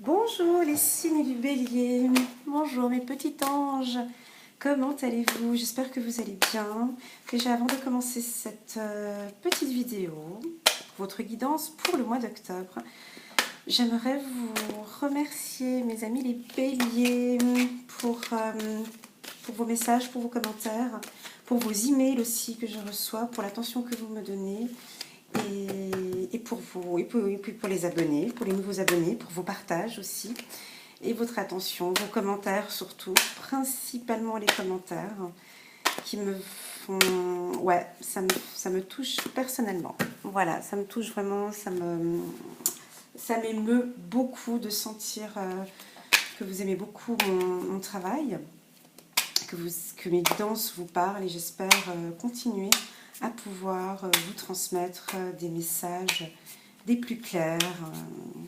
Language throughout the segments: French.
Bonjour les signes du bélier, bonjour mes petits anges, comment allez-vous? J'espère que vous allez bien. Déjà avant de commencer cette petite vidéo, votre guidance pour le mois d'octobre, j'aimerais vous remercier mes amis les béliers pour vos messages, pour vos commentaires, pour vos emails aussi que je reçois, pour l'attention que vous me donnez. Et pour vous, et puis pour les abonnés, pour les nouveaux abonnés, pour vos partages aussi, et votre attention, vos commentaires surtout, principalement les commentaires qui me font... Ouais, ça me touche personnellement. Voilà, ça me touche vraiment, ça m'émeut beaucoup de sentir que vous aimez beaucoup mon travail, que mes guidances vous parlent et j'espère continuer à pouvoir vous transmettre des messages des plus clairs,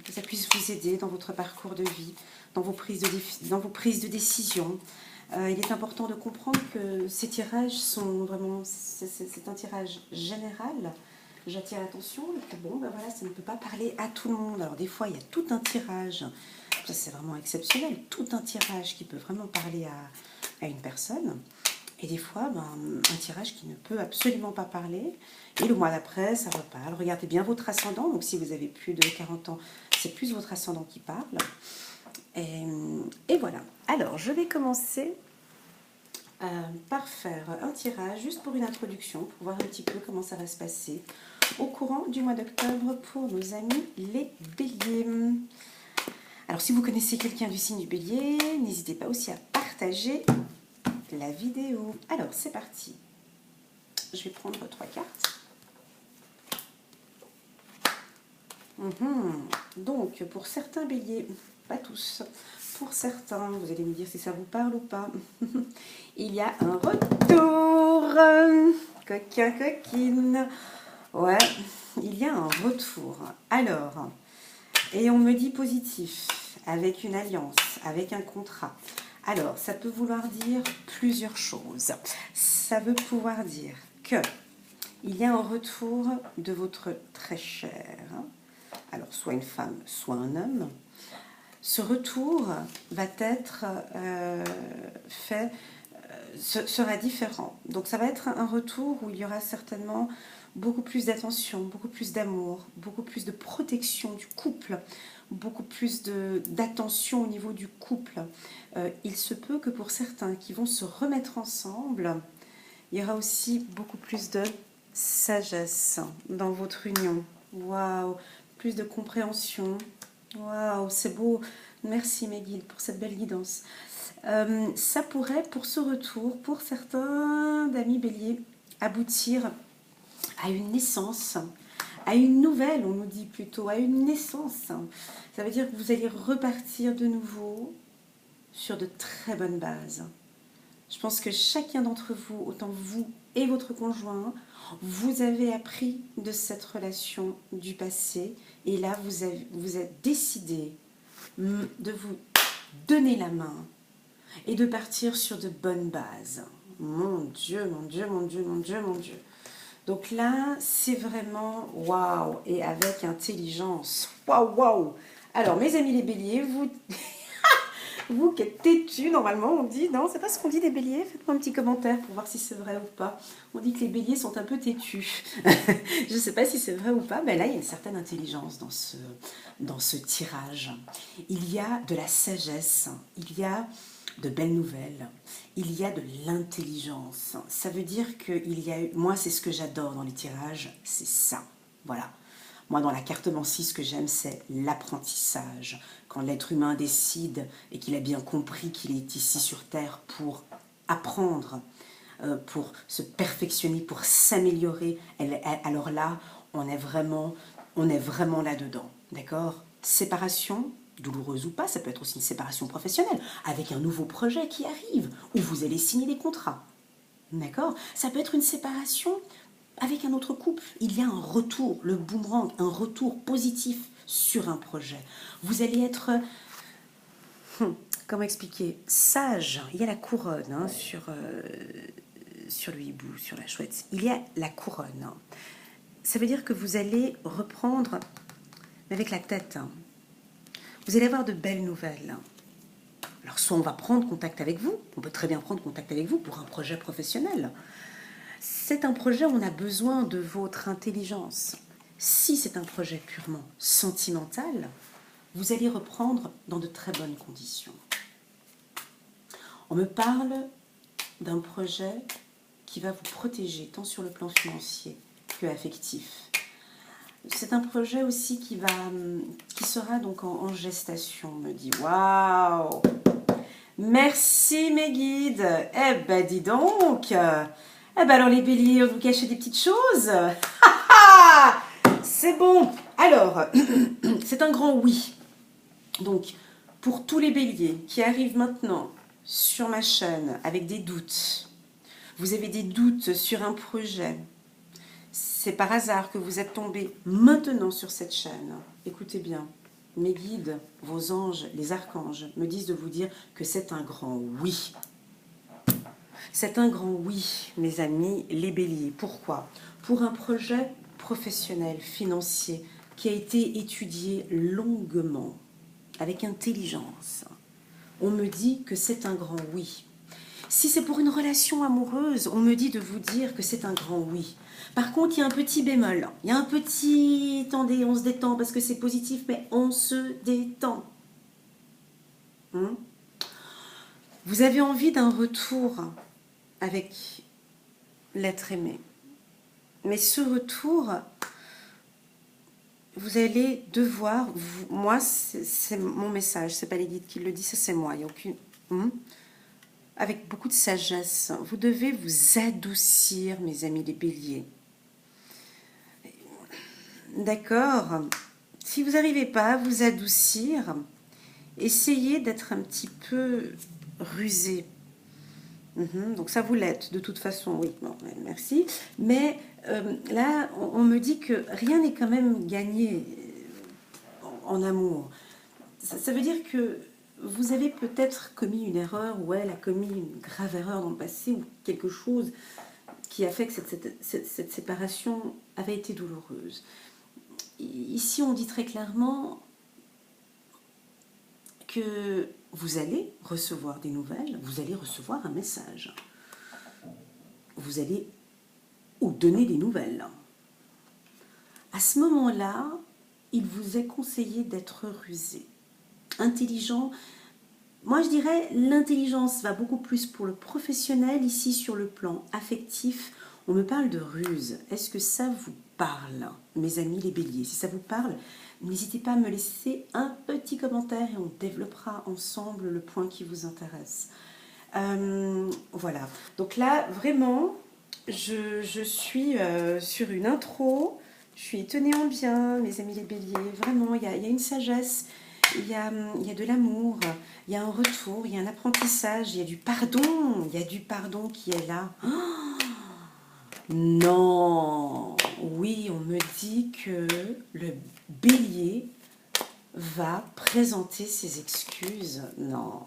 que ça puisse vous aider dans votre parcours de vie, dans vos prises de décision. Il est important de comprendre que ces tirages sont vraiment, c'est un tirage général. J'attire l'attention et que bon, ben voilà, ça ne peut pas parler à tout le monde. Alors des fois, il y a tout un tirage, ça c'est vraiment exceptionnel, tout un tirage qui peut vraiment parler à une personne. Et des fois, ben, un tirage qui ne peut absolument pas parler. Et le mois d'après, ça reparle. Regardez bien votre ascendant. Donc si vous avez plus de 40 ans, c'est plus votre ascendant qui parle. Et voilà. Alors, je vais commencer par faire un tirage juste pour une introduction, pour voir un petit peu comment ça va se passer au courant du mois d'octobre pour nos amis les béliers. Alors, si vous connaissez quelqu'un du signe du bélier, n'hésitez pas aussi à partager la vidéo. Alors, c'est parti. Je vais prendre 3 cartes. Donc, pour certains béliers, pas tous, pour certains, vous allez me dire si ça vous parle ou pas, il y a un retour. Coquin, coquine. Ouais, il y a un retour. Alors, et on me dit positif, avec une alliance, avec un contrat. Alors, ça peut vouloir dire plusieurs choses. Ça veut pouvoir dire que il y a un retour de votre très cher, alors soit une femme, soit un homme. Ce retour va être fait, sera différent. Donc ça va être un retour où il y aura certainement beaucoup plus d'attention, beaucoup plus d'amour, beaucoup plus de protection du couple, beaucoup plus d'attention au niveau du couple. Il se peut que pour certains qui vont se remettre ensemble, il y aura aussi beaucoup plus de sagesse dans votre union. Waouh, plus de compréhension. Waouh, c'est beau. Merci mes guides pour cette belle guidance. Ça pourrait, pour ce retour, pour certains d'amis béliers, aboutir à une naissance, à une nouvelle, on nous dit plutôt, à une naissance. Ça veut dire que vous allez repartir de nouveau sur de très bonnes bases. Je pense que chacun d'entre vous, autant vous et votre conjoint, vous avez appris de cette relation du passé et là vous avez décidé de vous donner la main et de partir sur de bonnes bases. Mon Dieu, mon Dieu, mon Dieu, mon Dieu, mon Dieu. Donc là, c'est vraiment waouh et avec intelligence. Waouh, waouh. Alors, mes amis les béliers, vous qui êtes têtus, normalement, on dit, non, c'est pas ce qu'on dit des béliers. Faites-moi un petit commentaire pour voir si c'est vrai ou pas. On dit que les béliers sont un peu têtus. Je ne sais pas si c'est vrai ou pas, mais là, il y a une certaine intelligence dans ce tirage. Il y a de la sagesse, il y a de belles nouvelles, il y a de l'intelligence. Ça veut dire qu'il y a... Moi, c'est ce que j'adore dans les tirages, c'est ça. Voilà. Moi, dans la cartomancie, ce que j'aime, c'est l'apprentissage. Quand l'être humain décide et qu'il a bien compris qu'il est ici sur Terre pour apprendre, pour se perfectionner, pour s'améliorer, alors là, on est vraiment là-dedans. D'accord? Séparation, douloureuse ou pas, ça peut être aussi une séparation professionnelle, avec un nouveau projet qui arrive, où vous allez signer des contrats. D'accord? Ça peut être une séparation avec un autre couple. Il y a un retour, le boomerang, un retour positif sur un projet. Vous allez être, comment expliquer, sage. Il y a la couronne sur le hibou, sur la chouette. Il y a la couronne. Ça veut dire que vous allez reprendre avec la tête. Vous allez avoir de belles nouvelles. Alors, soit on va prendre contact avec vous, on peut très bien prendre contact avec vous pour un projet professionnel. C'est un projet où on a besoin de votre intelligence. Si c'est un projet purement sentimental, vous allez reprendre dans de très bonnes conditions. On me parle d'un projet qui va vous protéger, tant sur le plan financier que affectif. C'est un projet aussi qui sera donc en gestation, on me dit. Waouh! Merci mes guides. Eh ben dis donc. Eh ben alors les béliers, on vous cache des petites choses. C'est bon. Alors, c'est un grand oui. Donc, pour tous les béliers qui arrivent maintenant sur ma chaîne avec des doutes, vous avez des doutes sur un projet, c'est par hasard que vous êtes tombé maintenant sur cette chaîne. Écoutez bien, mes guides, vos anges, les archanges me disent de vous dire que c'est un grand oui. C'est un grand oui, mes amis, les béliers. Pourquoi? Pour un projet professionnel, financier, qui a été étudié longuement, avec intelligence. On me dit que c'est un grand oui. Si c'est pour une relation amoureuse, on me dit de vous dire que c'est un grand oui. Par contre, il y a un petit bémol. Il y a un petit... Attendez, on se détend parce que c'est positif, mais on se détend. Vous avez envie d'un retour avec l'être aimé. Mais ce retour, vous allez devoir... moi, c'est mon message. Ce n'est pas les guides qui le disent, c'est moi. Il n'y a aucune... avec beaucoup de sagesse. Vous devez vous adoucir, mes amis les béliers. D'accord? Si vous n'arrivez pas à vous adoucir, essayez d'être un petit peu rusé. Donc ça vous l'êtes, de toute façon, oui, bon, merci. Mais là, on me dit que rien n'est quand même gagné en amour. Ça veut dire que vous avez peut-être commis une erreur, ou elle a commis une grave erreur dans le passé, ou quelque chose qui a fait que cette séparation avait été douloureuse. Ici, on dit très clairement que vous allez recevoir des nouvelles, vous allez recevoir un message. Vous allez ou donner des nouvelles. À ce moment-là, il vous est conseillé d'être rusé, intelligent. Moi, je dirais l'intelligence va beaucoup plus pour le professionnel. Ici, sur le plan affectif, on me parle de ruse. Est-ce que ça vous parle, mes amis les béliers? Si ça vous parle, n'hésitez pas à me laisser un petit commentaire et on développera ensemble le point qui vous intéresse. Voilà. Donc là, vraiment, je suis sur une intro. Je suis tenue en bien, mes amis les béliers. Vraiment, il y a une sagesse. Il y a de l'amour, il y a un retour, il y a un apprentissage, il y a du pardon qui est là. Oh non, oui, on me dit que le bélier va présenter ses excuses. Non,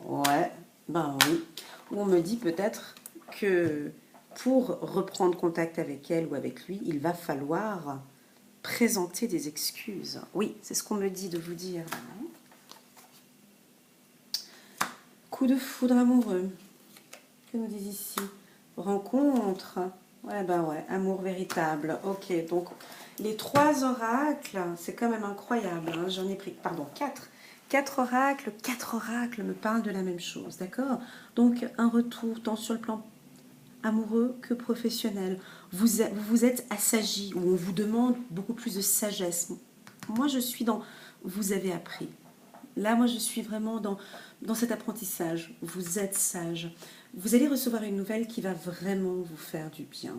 ouais, ben oui. Ou on me dit peut-être que pour reprendre contact avec elle ou avec lui, il va falloir présenter des excuses. Oui, c'est ce qu'on me dit de vous dire. Coup de foudre amoureux. Que nous disent ici? Rencontre. Ouais, ben ouais, amour véritable. Ok, donc les 3 oracles, c'est quand même incroyable. Hein. J'en ai pris, pardon, 4. 4 oracles me parlent de la même chose, d'accord? Donc un retour tant sur le plan amoureux que professionnel. Vous êtes assagi, ou on vous demande beaucoup plus de sagesse. Moi, je suis dans vous avez appris. Là, moi, je suis vraiment dans cet apprentissage. Vous êtes sage. Vous allez recevoir une nouvelle qui va vraiment vous faire du bien.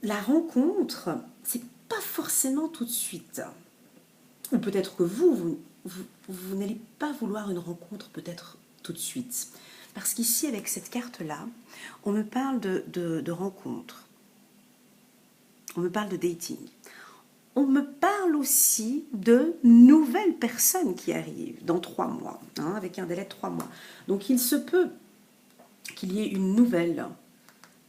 La rencontre, c'est pas forcément tout de suite. Ou peut-être que vous n'allez pas vouloir une rencontre peut-être tout de suite. Parce qu'ici, avec cette carte-là, on me parle de rencontre. On me parle de dating. On me parle aussi de nouvelles personnes qui arrivent dans 3 mois, hein, avec un délai de 3 mois. Donc, il se peut qu'il y ait une nouvelle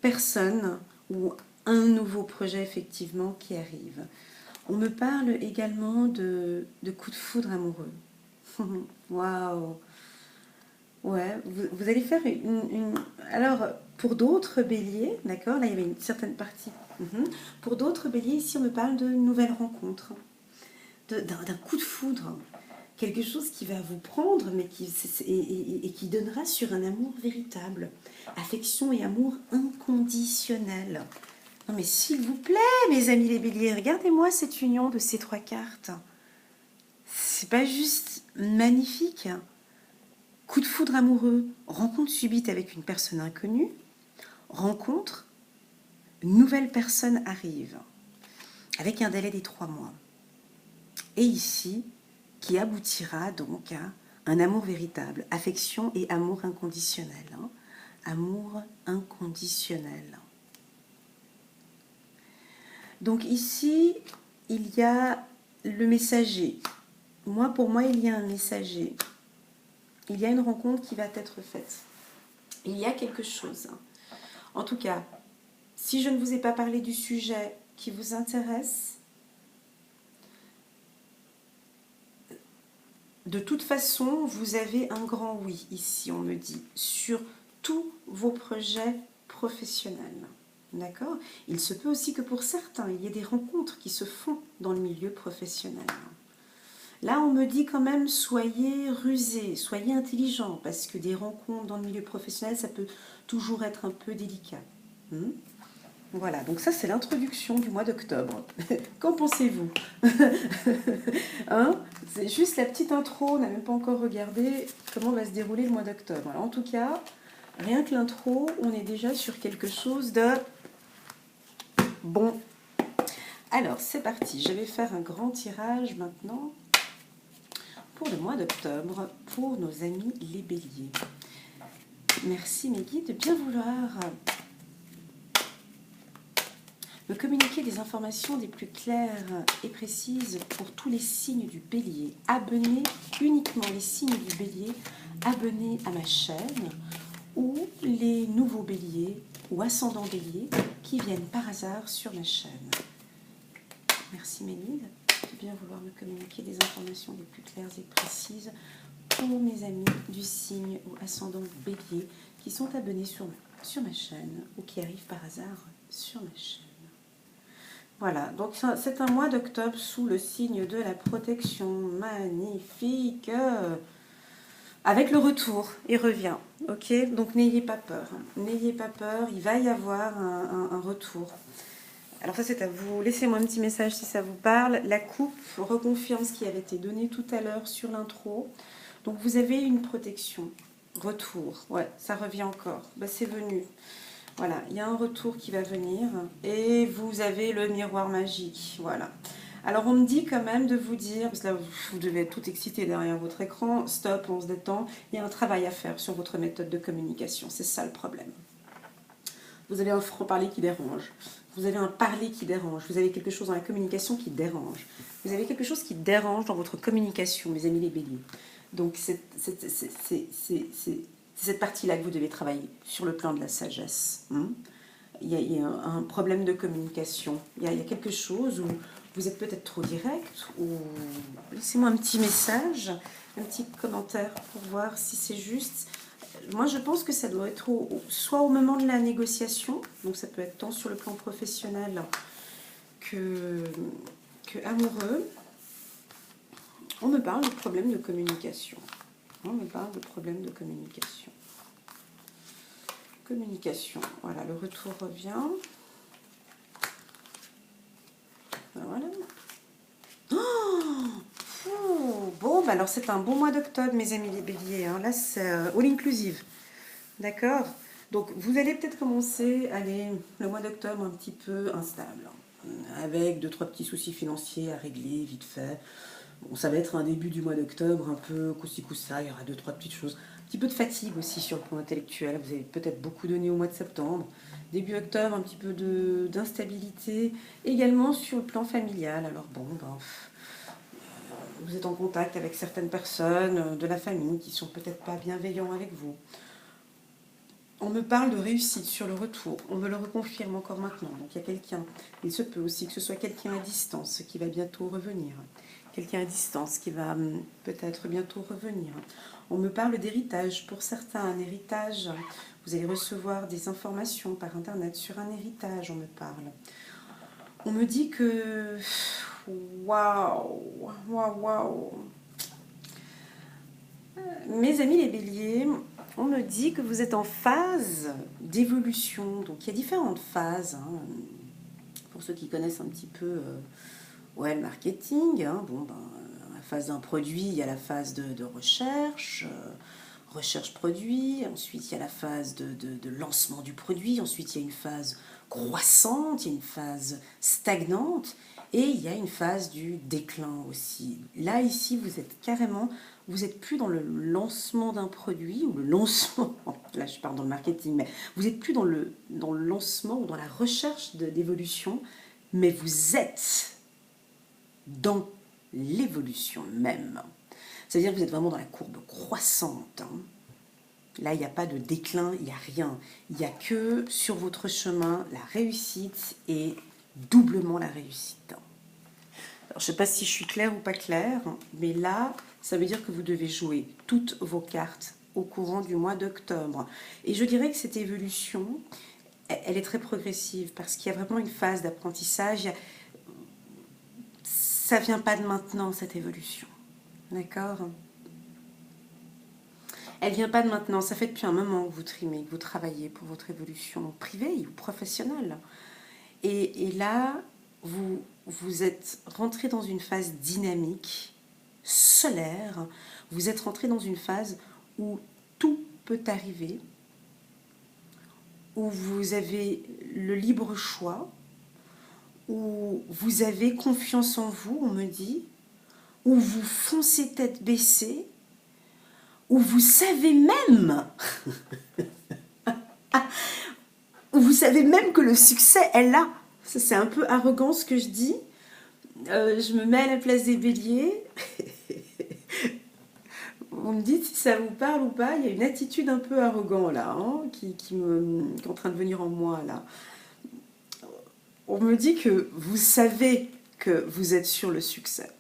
personne ou un nouveau projet, effectivement, qui arrive. On me parle également de coups de foudre amoureux. Waouh! Ouais, vous allez faire Alors, pour d'autres béliers, d'accord, là il y avait une certaine partie. Pour d'autres béliers, ici on me parle de nouvelles rencontres, d'un coup de foudre. Quelque chose qui va vous prendre, mais et qui donnera sur un amour véritable. Affection et amour inconditionnel. Non mais s'il vous plaît, mes amis les béliers, regardez-moi cette union de ces 3 cartes. C'est pas juste magnifique? Coup de foudre amoureux, rencontre subite avec une personne inconnue, rencontre, nouvelle personne arrive, avec un délai des 3 mois. Et ici, qui aboutira donc à un amour véritable, affection et amour inconditionnel. Amour inconditionnel. Donc ici, il y a le messager. Pour moi, il y a un messager. Il y a une rencontre qui va être faite. Il y a quelque chose. En tout cas, si je ne vous ai pas parlé du sujet qui vous intéresse, de toute façon, vous avez un grand oui ici, on me dit, sur tous vos projets professionnels. D'accord? Il se peut aussi que pour certains, il y ait des rencontres qui se font dans le milieu professionnel. Là, on me dit quand même, soyez rusés, soyez intelligents, parce que des rencontres dans le milieu professionnel, ça peut toujours être un peu délicat. Voilà, donc ça c'est l'introduction du mois d'octobre. Qu'en pensez-vous? C'est juste la petite intro, on n'a même pas encore regardé comment va se dérouler le mois d'octobre. Alors, en tout cas, rien que l'intro, on est déjà sur quelque chose de bon. Alors, c'est parti, je vais faire un grand tirage maintenant pour le mois d'octobre, pour nos amis les béliers. Merci mes guides de bien vouloir me communiquer des informations des plus claires et précises pour tous les signes du bélier. Abonnez uniquement les signes du bélier, abonnez à ma chaîne, ou les nouveaux béliers ou ascendants béliers qui viennent par hasard sur ma chaîne. Merci mes guides de bien vouloir me communiquer des informations les plus claires et précises pour mes amis du signe ou ascendant bélier qui sont abonnés sur ma chaîne ou qui arrivent par hasard sur ma chaîne. Voilà, donc c'est un mois d'octobre sous le signe de la protection. Magnifique. Avec le retour, il revient. Ok, donc n'ayez pas peur. N'ayez pas peur, il va y avoir un retour. Alors ça c'est à vous. Laissez-moi un petit message si ça vous parle. La coupe reconfirme ce qui avait été donné tout à l'heure sur l'intro. Donc vous avez une protection. Retour. Ouais, ça revient encore. Bah, c'est venu. Voilà, il y a un retour qui va venir et vous avez le miroir magique, voilà. Alors on me dit quand même de vous dire, parce que là vous devez être tout excité derrière votre écran, stop, on se détend, il y a un travail à faire sur votre méthode de communication, c'est ça le problème. Vous avez un franc-parler qui dérange, vous avez un parler qui dérange, vous avez quelque chose dans la communication qui dérange, vous avez quelque chose qui dérange dans votre communication, mes amis les béliers. Donc c'est cette partie-là que vous devez travailler sur le plan de la sagesse. Il y a un problème de communication. Il y a quelque chose où vous êtes peut-être trop direct, ou laissez-moi un petit message, un petit commentaire pour voir si c'est juste. Moi, je pense que ça doit être soit au moment de la négociation, donc ça peut être tant sur le plan professionnel que amoureux. On me parle de problème de communication. On me parle de problème de communication. Communication. Voilà, le retour revient. Voilà. Oh, bon, bah alors c'est un bon mois d'octobre, mes amis les béliers. Là, c'est all inclusive. D'accord? Donc, vous allez peut-être commencer, le mois d'octobre un petit peu instable, avec 2-3 petits soucis financiers à régler vite fait. Bon, ça va être un début du mois d'octobre, un peu coussi coussa, il y aura 2-3 petites choses. Un petit peu de fatigue aussi sur le plan intellectuel, vous avez peut-être beaucoup donné au mois de septembre. Début octobre, un petit peu d'instabilité, également sur le plan familial. Alors bon, vous êtes en contact avec certaines personnes de la famille qui sont peut-être pas bienveillants avec vous. On me parle de réussite sur le retour. On me le reconfirme encore maintenant. Donc il y a quelqu'un, il se peut aussi que ce soit quelqu'un à distance qui va bientôt revenir. Quelqu'un à distance qui va peut-être bientôt revenir. On me parle d'héritage. Pour certains, un héritage. Vous allez recevoir des informations par Internet sur un héritage, on me parle. On me dit que... Waouh, waouh, waouh. Mes amis les béliers, on me dit que vous êtes en phase d'évolution. Donc il y a différentes phases. Hein. Pour ceux qui connaissent un petit peu le marketing, hein, la phase d'un produit, il y a la phase de recherche, recherche produit. Ensuite, il y a la phase de lancement du produit. Ensuite, il y a une phase croissante, il y a une phase stagnante. Et il y a une phase du déclin aussi. Là, ici, vous êtes carrément, vous n'êtes plus dans le lancement d'un produit, ou le lancement, là je parle dans le marketing, mais vous n'êtes plus dans le lancement ou dans la recherche d'évolution, mais vous êtes dans l'évolution même. C'est-à-dire que vous êtes vraiment dans la courbe croissante. Hein. Là, il n'y a pas de déclin, il n'y a rien. Il n'y a que sur votre chemin la réussite et doublement la réussite. Alors, je ne sais pas si je suis claire ou pas claire, mais là, ça veut dire que vous devez jouer toutes vos cartes au courant du mois d'octobre. Et je dirais que cette évolution, elle est très progressive parce qu'il y a vraiment une phase d'apprentissage. Ça ne vient pas de maintenant, cette évolution. D'accord ? Elle ne vient pas de maintenant. Ça fait depuis un moment que vous trimez, que vous travaillez pour votre évolution privée ou professionnelle. Et là, vous êtes rentré dans une phase dynamique, solaire. Vous êtes rentré dans une phase où tout peut arriver, où vous avez le libre choix, où vous avez confiance en vous, on me dit, où vous foncez tête baissée, où vous savez même, où vous savez même que le succès est là. Ça, c'est un peu arrogant ce que je dis. Je me mets à la place des béliers. Vous me dites si ça vous parle ou pas. Il y a une attitude un peu arrogante là, hein, qui est en train de venir en moi là. On me dit que vous savez que vous êtes sur le succès.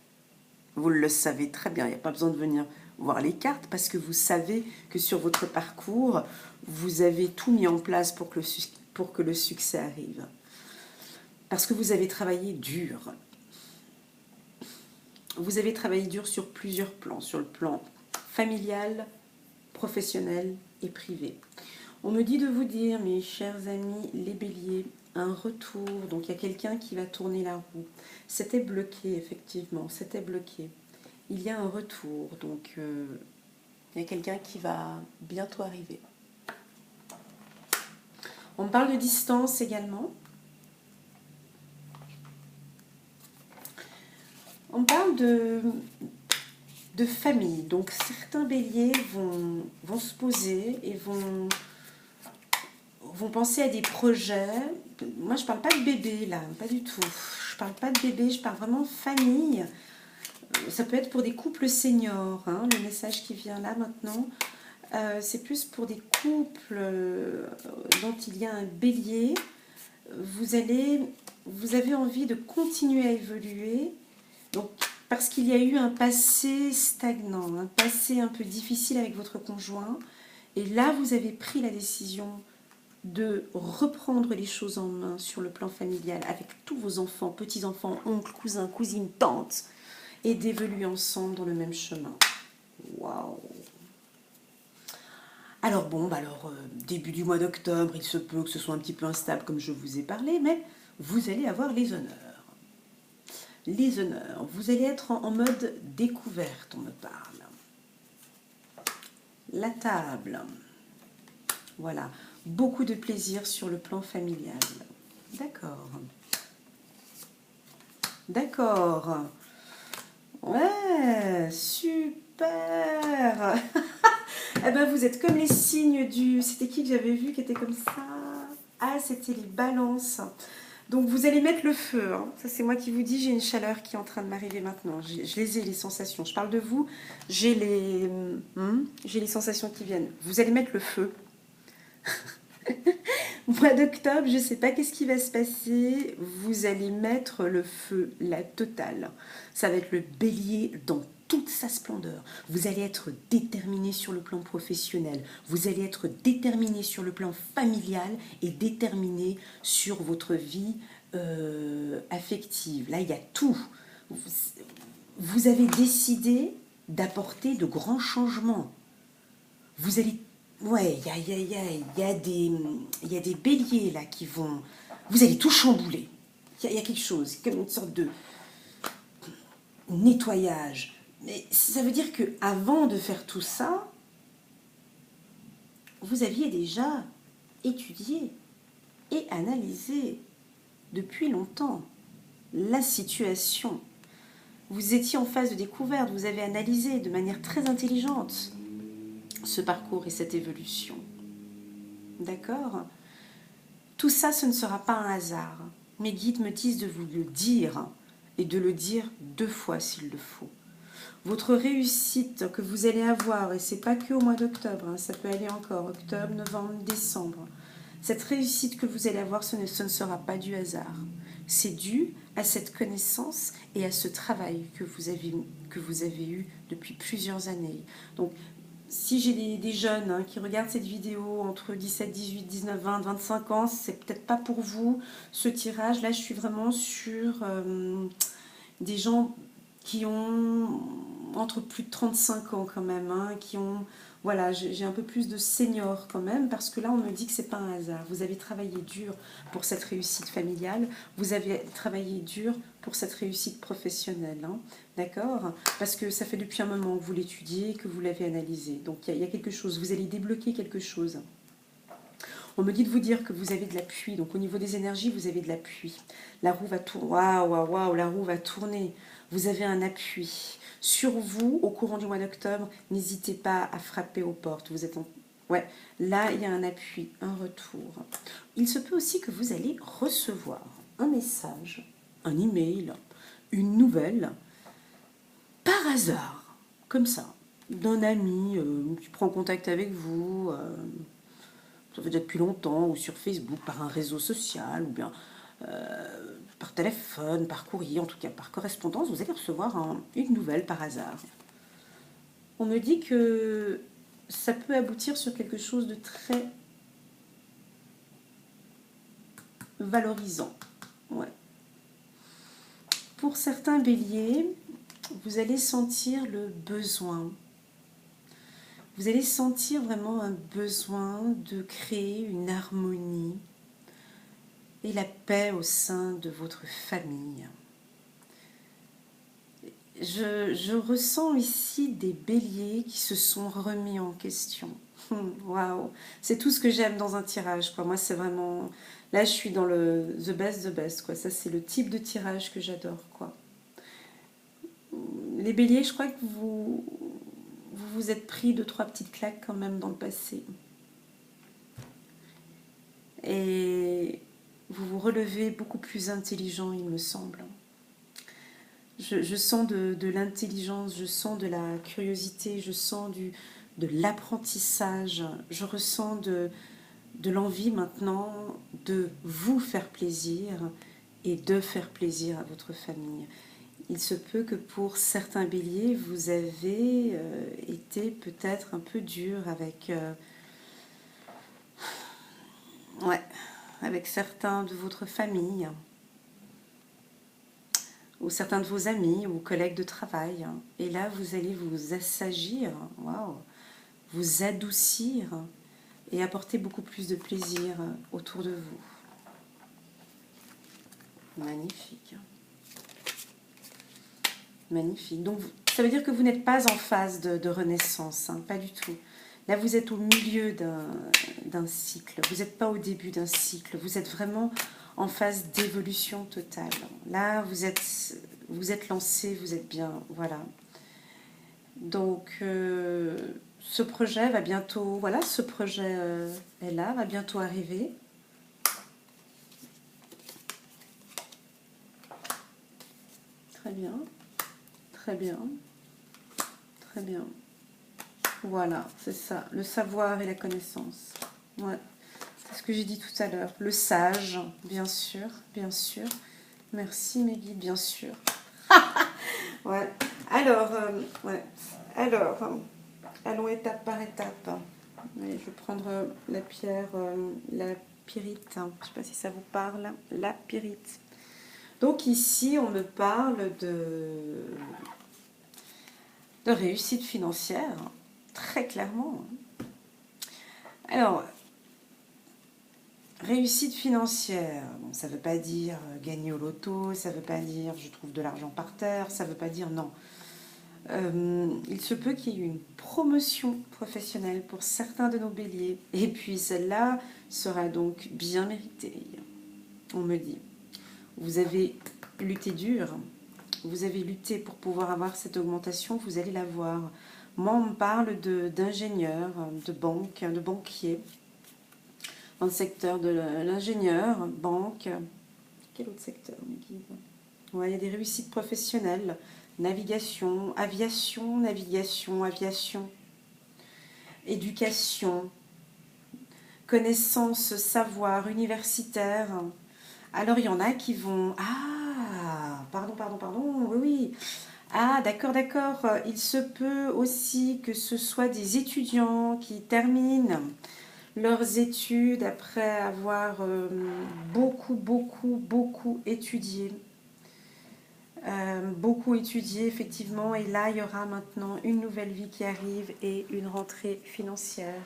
Vous le savez très bien. Il n'y a pas besoin de venir voir les cartes parce que vous savez que sur votre parcours, vous avez tout mis en place pour que le succès arrive. Parce que vous avez travaillé dur. Vous avez travaillé dur sur plusieurs plans, sur le plan familial, professionnel et privé. On me dit de vous dire, mes chers amis, les béliers, un retour. Donc il y a quelqu'un qui va tourner la roue. C'était bloqué, effectivement, c'était bloqué. Il y a un retour, donc il y a quelqu'un qui va bientôt arriver. On me parle de distance également. On parle de famille, donc certains béliers vont se poser et vont penser à des projets. Moi, je ne parle pas de bébé, là, pas du tout. Je ne parle pas de bébé, je parle vraiment de famille. Ça peut être pour des couples seniors, hein, le message qui vient là maintenant. C'est plus pour des couples dont il y a un bélier. Vous avez envie de continuer à évoluer. Donc, parce qu'il y a eu un passé stagnant, un passé un peu difficile avec votre conjoint. Et là, vous avez pris la décision de reprendre les choses en main sur le plan familial avec tous vos enfants, petits-enfants, oncles, cousins, cousines, tantes, et d'évoluer ensemble dans le même chemin. Waouh! Alors bon, début du mois d'octobre, il se peut que ce soit un petit peu instable comme je vous ai parlé, mais vous allez avoir les honneurs. Les honneurs. Vous allez être en mode découverte, on me parle. La table. Voilà. Beaucoup de plaisir sur le plan familial. D'accord. D'accord. Ouais, super. Eh ben, vous êtes comme les signes du... C'était qui que j'avais vu qui était comme ça? Ah, c'était les balances. Donc, vous allez mettre le feu. Hein. Ça, c'est moi qui vous dis, j'ai une chaleur qui est en train de m'arriver maintenant. Je les ai, les sensations. Je parle de vous. J'ai les sensations qui viennent. Vous allez mettre le feu Mois d'octobre, je ne sais pas qu'est-ce qui va se passer. Vous allez mettre le feu, la totale. Ça va être le bélier dans toute sa splendeur. Vous allez être déterminé sur le plan professionnel. Vous allez être déterminé sur le plan familial et déterminé sur votre vie affective. Là, il y a tout. Vous avez décidé d'apporter de grands changements. Vous allez... Ouais, il y a des béliers là qui vont... Vous allez tout chambouler. Il y a quelque chose, comme une sorte de nettoyage. Mais ça veut dire que avant de faire tout ça, vous aviez déjà étudié et analysé depuis longtemps la situation. Vous étiez en phase de découverte, vous avez analysé de manière très intelligente ce parcours et cette évolution. D'accord ? Tout ça, ce ne sera pas un hasard. Mes guides me disent de vous le dire et de le dire 2 fois s'il le faut. Votre réussite que vous allez avoir, et c'est pas que au mois d'octobre, hein, ça peut aller encore, octobre, novembre, décembre. Cette réussite que vous allez avoir, ce ne sera pas du hasard. C'est dû à cette connaissance et à ce travail que vous avez eu depuis plusieurs années. Donc, si j'ai des jeunes hein, qui regardent cette vidéo entre 17, 18, 19, 20, 25 ans, c'est peut-être pas pour vous ce tirage. Là, je suis vraiment sur des gens qui ont entre plus de 35 ans quand même, hein, qui ont... Voilà, j'ai un peu plus de seniors quand même, parce que là, on me dit que c'est pas un hasard. Vous avez travaillé dur pour cette réussite familiale, vous avez travaillé dur pour cette réussite professionnelle, hein, d'accord ? Parce que ça fait depuis un moment que vous l'étudiez, que vous l'avez analysé. Donc, il y a quelque chose, vous allez débloquer quelque chose. On me dit de vous dire que vous avez de l'appui. Donc, au niveau des énergies, vous avez de l'appui. La roue va tourner. Waouh, la roue va tourner. Vous avez un appui. Sur vous, au courant du mois d'octobre, n'hésitez pas à frapper aux portes. Vous êtes en... Ouais, là, il y a un appui, un retour. Il se peut aussi que vous allez recevoir un message, un email, une nouvelle, par hasard, comme ça, d'un ami qui prend contact avec vous, ça fait déjà depuis longtemps, ou sur Facebook, par un réseau social, ou bien par téléphone, par courrier, en tout cas par correspondance, vous allez recevoir une nouvelle par hasard. On me dit que ça peut aboutir sur quelque chose de très valorisant. Ouais. Pour certains béliers, vous allez sentir le besoin. Vous allez sentir vraiment un besoin de créer une harmonie et la paix au sein de votre famille. Je ressens ici des béliers qui se sont remis en question. Waouh, c'est tout ce que j'aime dans un tirage, quoi. Moi, c'est vraiment... Là, je suis dans le the best, quoi. Ça, c'est le type de tirage que j'adore, quoi. Les béliers, je crois que vous vous êtes pris 2-3 petites claques quand même dans le passé. Et vous vous relevez beaucoup plus intelligent, il me semble. Je sens de l'intelligence, je sens de la curiosité, je sens de l'apprentissage, je ressens de l'envie maintenant de vous faire plaisir et de faire plaisir à votre famille. Il se peut que pour certains béliers, vous avez été peut-être un peu dur avec, avec certains de votre famille, ou certains de vos amis ou collègues de travail. Et là, vous allez vous assagir, waouh, vous adoucir et apporter beaucoup plus de plaisir autour de vous. Magnifique. Magnifique. Donc, ça veut dire que vous n'êtes pas en phase de renaissance, hein, pas du tout. Là, vous êtes au milieu d'un cycle. Vous n'êtes pas au début d'un cycle. Vous êtes vraiment en phase d'évolution totale. Là, vous êtes lancé, vous êtes bien. Voilà. Donc, ce projet va bientôt... Voilà, ce projet est là, va bientôt arriver. Très bien. Très bien. Très bien. Voilà, c'est ça, le savoir et la connaissance. Ouais. C'est ce que j'ai dit tout à l'heure. Le sage, bien sûr, bien sûr. Merci mes guides, bien sûr. Ouais. Alors, ouais. Alors, allons étape par étape. Allez, je vais prendre la pierre, la pyrite. Je ne sais pas si ça vous parle. La pyrite. Donc ici, on me parle de réussite financière, très clairement. Alors, réussite financière, bon, ça ne veut pas dire gagner au loto, ça ne veut pas dire je trouve de l'argent par terre, ça ne veut pas dire non. Il se peut qu'il y ait une promotion professionnelle pour certains de nos béliers. Et puis celle-là sera donc bien méritée, on me dit. Vous avez lutté dur, vous avez lutté pour pouvoir avoir cette augmentation, vous allez l'avoir. Moi, on me parle d'ingénieurs, de banques, de banquiers, dans le secteur de l'ingénieur, banque. Quel autre secteur, mes guides? Ouais, il y a des réussites professionnelles. Navigation, aviation, éducation, connaissance, savoir, universitaire. Alors, il y en a qui vont... Ah, pardon, oui, oui. Ah, d'accord. Il se peut aussi que ce soit des étudiants qui terminent leurs études après avoir beaucoup étudié. Beaucoup étudié effectivement, et là il y aura maintenant une nouvelle vie qui arrive et une rentrée financière.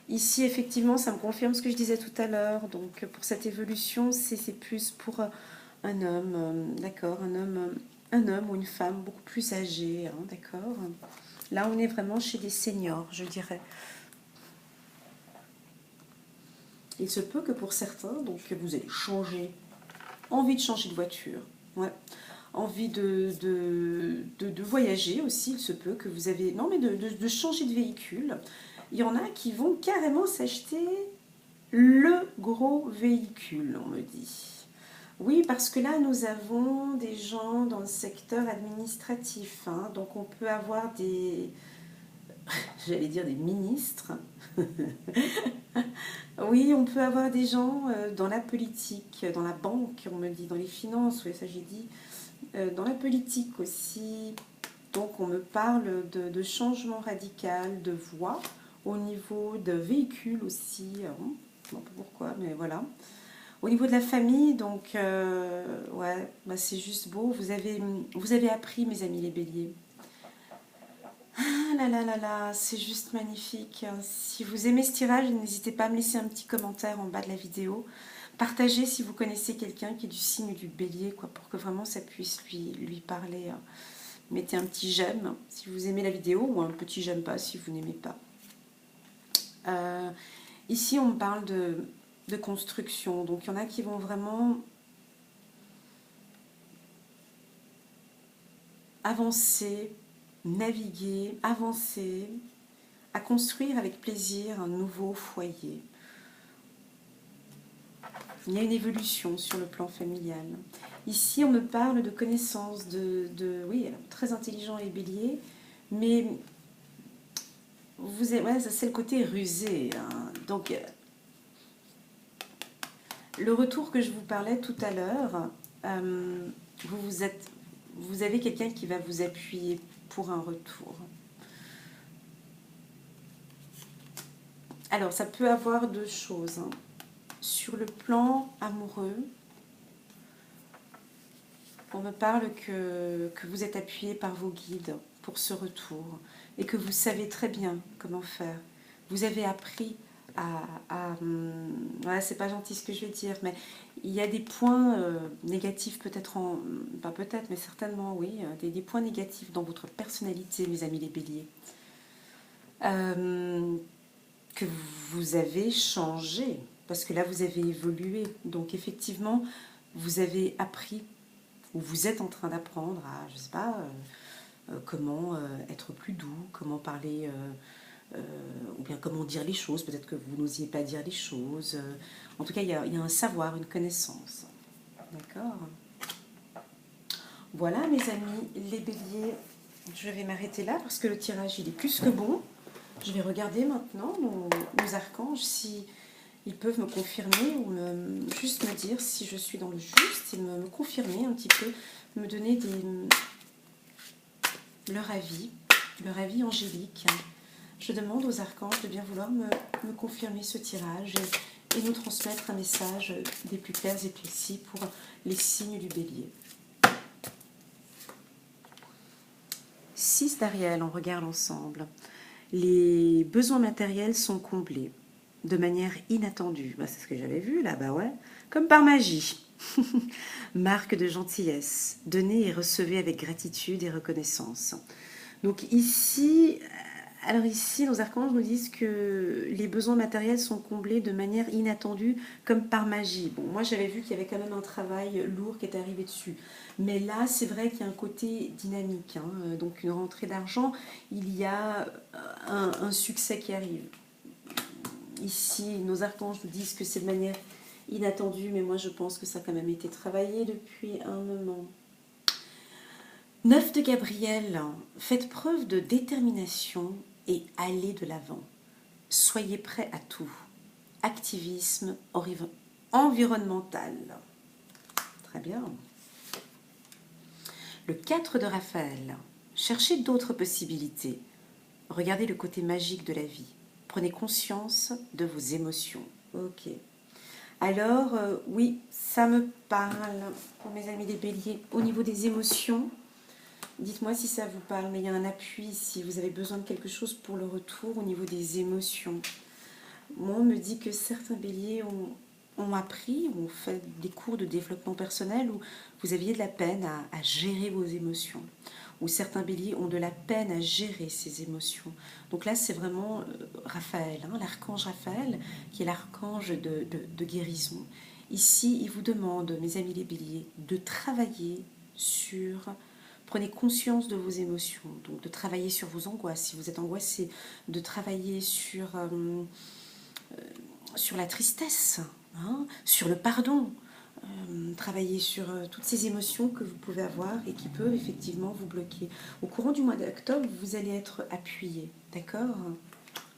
Ici effectivement ça me confirme ce que je disais tout à l'heure, donc pour cette évolution c'est plus pour un homme, d'accord, un homme ou une femme beaucoup plus âgé, hein, d'accord. Là on est vraiment chez des seniors, je dirais. Il se peut que pour certains, donc vous allez changer, envie de changer de voiture, ouais. Envie de voyager aussi, il se peut que vous avez... Non, mais de changer de véhicule. Il y en a qui vont carrément s'acheter le gros véhicule, on me dit. Oui, parce que là, nous avons des gens dans le secteur administratif. Hein, donc, on peut avoir des... J'allais dire des ministres. Oui, on peut avoir des gens dans la politique, dans la banque, on me dit, dans les finances, oui, ça j'ai dit. Dans la politique aussi, donc on me parle de changement radical de voie au niveau de véhicules aussi, je ne sais pas pourquoi, mais voilà. Au niveau de la famille, donc ouais, bah c'est juste beau. Vous avez appris, mes amis les béliers. Ah là, c'est juste magnifique. Si vous aimez ce tirage, n'hésitez pas à me laisser un petit commentaire en bas de la vidéo. Partagez si vous connaissez quelqu'un qui est du signe du bélier, quoi, pour que vraiment ça puisse lui parler. Mettez un petit j'aime si vous aimez la vidéo ou un petit j'aime pas si vous n'aimez pas. Ici, on me parle de construction. Donc, il y en a qui vont vraiment avancer, naviguer, avancer, à construire avec plaisir un nouveau foyer. Il y a une évolution sur le plan familial. Ici, on me parle de connaissances, oui, très intelligent les béliers, mais ouais, c'est le côté rusé. Hein. Donc, le retour que je vous parlais tout à l'heure, vous avez quelqu'un qui va vous appuyer pour un retour. Alors, ça peut avoir deux choses. Hein. Sur le plan amoureux, on me parle que vous êtes appuyé par vos guides pour ce retour et que vous savez très bien comment faire. Vous avez appris ouais, c'est pas gentil ce que je vais dire, mais il y a des points négatifs peut-être, pas peut-être, mais certainement oui, des points négatifs dans votre personnalité, mes amis les béliers. Que vous avez changé, parce que là vous avez évolué, donc effectivement vous avez appris, ou vous êtes en train d'apprendre à, je sais pas, comment être plus doux, comment parler, ou bien comment dire les choses, peut-être que vous n'osiez pas dire les choses, en tout cas il y a un savoir, une connaissance, d'accord. Voilà mes amis les béliers, je vais m'arrêter là parce que le tirage il est plus que bon. Je vais regarder maintenant nos archanges, si ils peuvent me confirmer ou juste me dire si je suis dans le juste et me confirmer un petit peu, me donner leur avis angélique. Je demande aux archanges de bien vouloir me confirmer ce tirage et nous transmettre un message des plus clairs et précis pour les signes du bélier. 6 d'Ariel, on regarde ensemble. Les besoins matériels sont comblés de manière inattendue. C'est ce que j'avais vu là, comme par magie. Marque de gentillesse, donnez et recevez avec gratitude et reconnaissance. Donc ici, nos archanges nous disent que les besoins matériels sont comblés de manière inattendue, comme par magie. Bon, moi j'avais vu qu'il y avait quand même un travail lourd qui était arrivé dessus. Mais là, c'est vrai qu'il y a un côté dynamique. Donc une rentrée d'argent, il y a un succès qui arrive. Ici, nos archanges nous disent que c'est de manière inattendue, mais moi je pense que ça a quand même été travaillé depuis un moment. 9 de Gabriel, faites preuve de détermination et allez de l'avant. Soyez prêts à tout. Activisme environnemental. Très bien. Le 4 de Raphaël, cherchez d'autres possibilités. Regardez le côté magique de la vie. Prenez conscience de vos émotions. Ok. Alors, oui, ça me parle pour mes amis des béliers. Au niveau des émotions, dites-moi si ça vous parle, mais il y a un appui ici. Vous avez besoin de quelque chose pour le retour au niveau des émotions. Moi, on me dit que certains béliers ont appris, ont fait des cours de développement personnel où vous aviez de la peine à gérer vos émotions. Ou certains béliers ont de la peine à gérer ces émotions. Donc là, c'est vraiment Raphaël, l'archange Raphaël, qui est l'archange de guérison. Ici, il vous demande, mes amis les béliers, de travailler sur... Prenez conscience de vos émotions, donc de travailler sur vos angoisses. Si vous êtes angoissé, de travailler sur la tristesse, sur le pardon. Travailler sur toutes ces émotions que vous pouvez avoir et qui peuvent effectivement vous bloquer. Au courant du mois d'octobre, vous allez être appuyé, d'accord?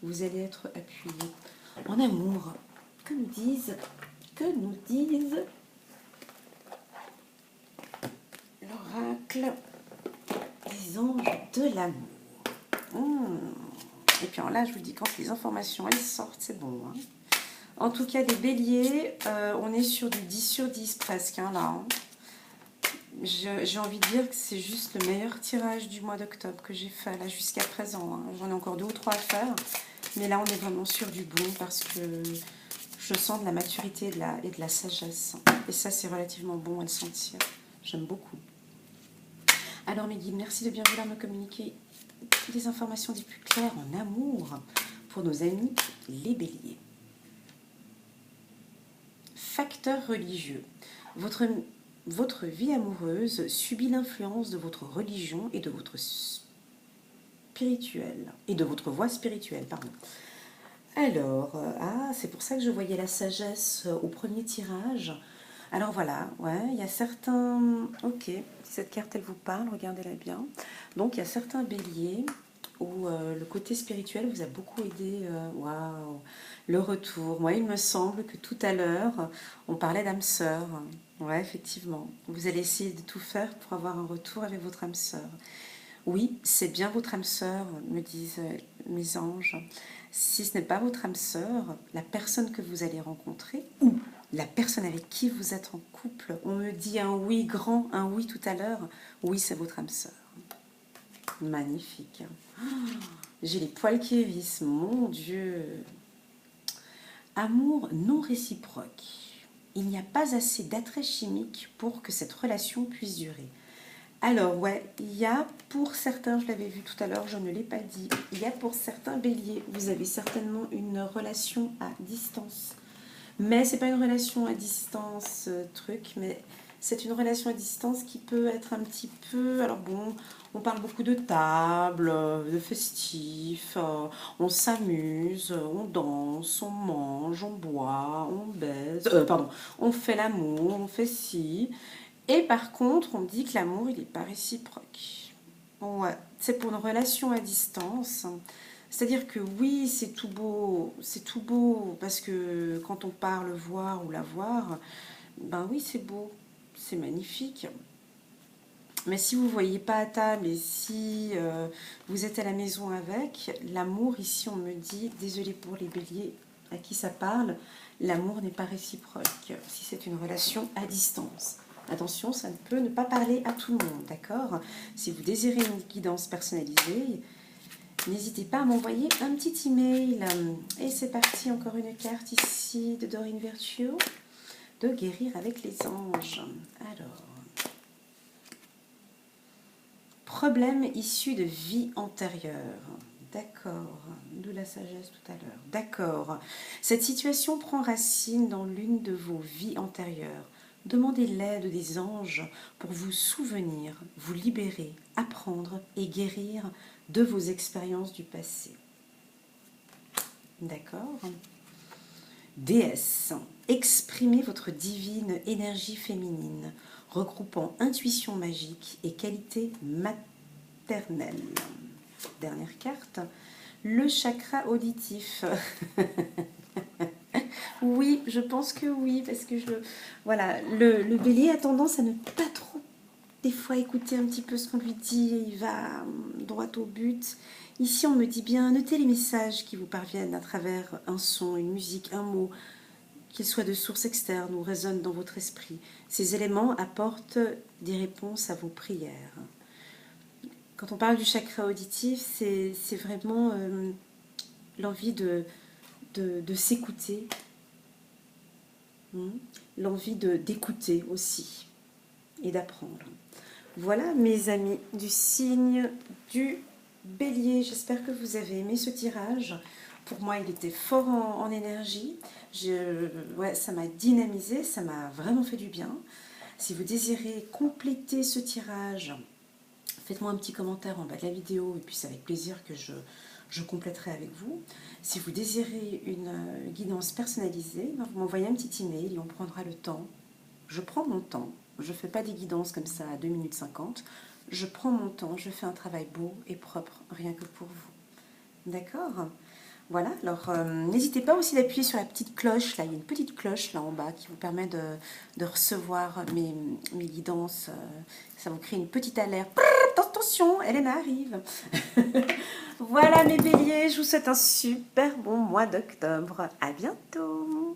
Vous allez être appuyé. En amour, que nous disent l'oracle des anges de l'amour. Et puis là, je vous dis, quand les informations elles sortent, c'est bon. En tout cas, des béliers, on est sur du 10 sur 10 presque, là. J'ai envie de dire que c'est juste le meilleur tirage du mois d'octobre que j'ai fait, là, jusqu'à présent. J'en ai encore 2 ou 3 à faire. Mais là, on est vraiment sur du bon parce que je sens de la maturité et de la sagesse. Et ça, c'est relativement bon à le sentir. J'aime beaucoup. Alors, mes guides, merci de bien vouloir me communiquer des informations des plus claires en amour pour nos amis les béliers. Facteur religieux. Votre vie amoureuse subit l'influence de votre religion et de votre spirituel et de votre voie spirituelle, pardon. Alors, c'est pour ça que je voyais la sagesse au premier tirage. Alors voilà, il y a certains... Ok, cette carte elle vous parle, regardez-la bien. Donc il y a certains béliers où le côté spirituel vous a beaucoup aidé. Waouh, le retour. Moi, il me semble que tout à l'heure, on parlait d'âme sœur. Ouais, effectivement. Vous allez essayer de tout faire pour avoir un retour avec votre âme sœur. Oui, c'est bien votre âme sœur, me disent mes anges. Si ce n'est pas votre âme sœur, la personne que vous allez rencontrer ou la personne avec qui vous êtes en couple, on me dit un oui grand, un oui tout à l'heure. Oui, c'est votre âme sœur. Magnifique. J'ai les poils qui hérissent, mon Dieu. Amour non réciproque. Il n'y a pas assez d'attrait chimique pour que cette relation puisse durer. Alors, il y a pour certains, je l'avais vu tout à l'heure, je ne l'ai pas dit, il y a pour certains béliers, vous avez certainement une relation à distance. Mais c'est pas une relation à distance mais c'est une relation à distance qui peut être un petit peu... Alors bon, on parle beaucoup de table, de festifs, on s'amuse, on danse, on mange, on boit, on baise, on fait l'amour, on fait ci. Et par contre, on dit que l'amour, il n'est pas réciproque. Ouais, c'est pour une relation à distance. C'est-à-dire que oui, c'est tout beau, parce que quand on part le voir ou la voir, ben oui, c'est beau, c'est magnifique. Mais si vous ne voyez pas à table et si vous êtes à la maison avec, l'amour, ici on me dit, désolé pour les béliers à qui ça parle, l'amour n'est pas réciproque si c'est une relation à distance. Attention, ça ne peut ne pas parler à tout le monde, d'accord? Si vous désirez une guidance personnalisée, n'hésitez pas à m'envoyer un petit email. Et c'est parti, encore une carte ici de Dorine Virtue, de guérir avec les anges. Alors, problème issu de vie antérieure. D'accord, d'où la sagesse tout à l'heure. D'accord, cette situation prend racine dans l'une de vos vies antérieures. Demandez l'aide des anges pour vous souvenir, vous libérer, apprendre et guérir de vos expériences du passé. D'accord. Déesse, exprimez votre divine énergie féminine, regroupant intuition magique et qualité maternelle. Dernière carte, le chakra auditif. Oui, je pense que oui, parce que voilà, le bélier a tendance à ne pas trop, des fois, écouter un petit peu ce qu'on lui dit, il va droit au but. Ici, on me dit bien, notez les messages qui vous parviennent à travers un son, une musique, un mot, qu'ils soient de source externe ou résonnent dans votre esprit. Ces éléments apportent des réponses à vos prières. Quand on parle du chakra auditif, c'est vraiment l'envie de s'écouter, l'envie d'écouter aussi et d'apprendre. Voilà mes amis du signe du Bélier, j'espère que vous avez aimé ce tirage. Pour moi, il était fort en énergie. Ouais, ça m'a dynamisé, ça m'a vraiment fait du bien. Si vous désirez compléter ce tirage, faites-moi un petit commentaire en bas de la vidéo et puis c'est avec plaisir que je compléterai avec vous. Si vous désirez une guidance personnalisée, vous m'envoyez un petit email et on prendra le temps. Je prends mon temps. Je ne fais pas des guidances comme ça à 2 minutes 50. Je prends mon temps, je fais un travail beau et propre, rien que pour vous. D'accord? Voilà, alors n'hésitez pas aussi d'appuyer sur la petite cloche, là il y a une petite cloche là en bas qui vous permet de recevoir mes guidances. Ça vous crée une petite alerte. Attention, Hélène arrive. Voilà mes béliers, je vous souhaite un super bon mois d'octobre. À bientôt.